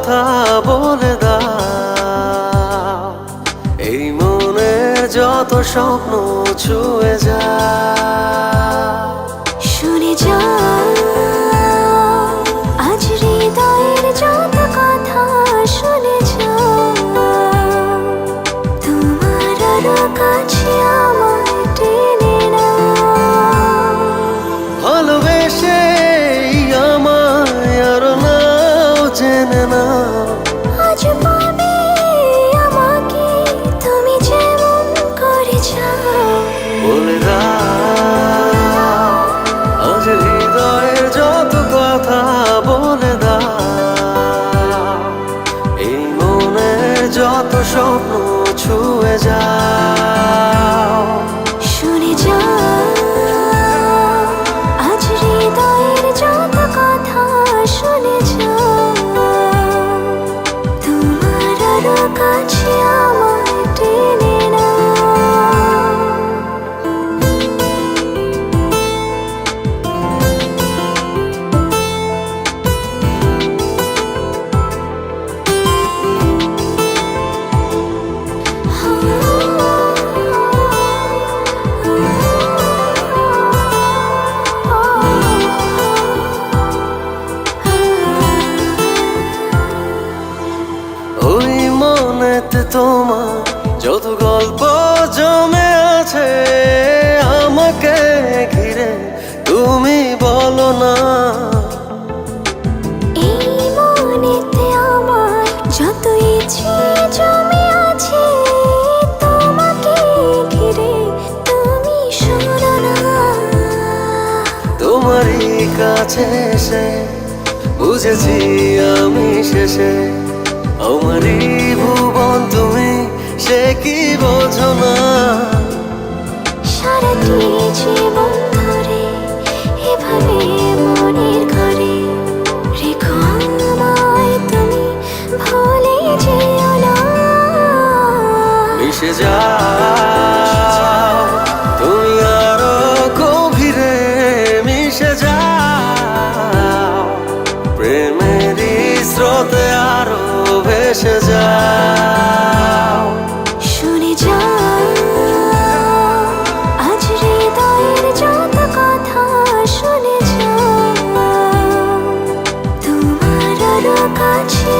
কথা বলে দাও, এই মনের যত স্বপ্ন ছুঁয়ে যায়। শুনে যাও আজ হৃদয়ের যত কথা, শুনে যাও তোমার আরো কাছে আমায় টেনে নাও। ভালোবেসে আমায় আরো নাও জেনে নাও, আজ পাবে আমাকে তুমি যেমন করে চাও। বলে দাও আজ হৃদয়ের যত কথা বলে দাও, এই মনের যত স্বপ্ন ছুঁয়ে যাও। শুনে যাও আজ হৃদয়ের যত কথা, শুনে যাও তোমার আরো কাছে আমায় টেনে নাও। ওই মনেতে তোমার যত গল্প জমে আছে আমাকে ঘিরে, তুমি বলো না। এই মনেতে আমার যত ইচ্ছে জমে আছে তোমাকে ঘিরে, তুমি শোনো না। তোমারই কাছে এসে বুঝেছি আমি শেষে, আমারই ভুবন তুমি, সে কি বোঝো না। সারাটি জীবন ধরে এভাবে মনের ঘরে রেখো আমায় তুমি, ভুলে যেও না। মিশে যাও তুমি আরো গভীরে, মিশে যাও প্রেমেরই স্রোতে আরো ভেসে যাও। শুনে যাও আজ হৃদয়ের যত কথা, শুনে যাও তোমার আরো কাছে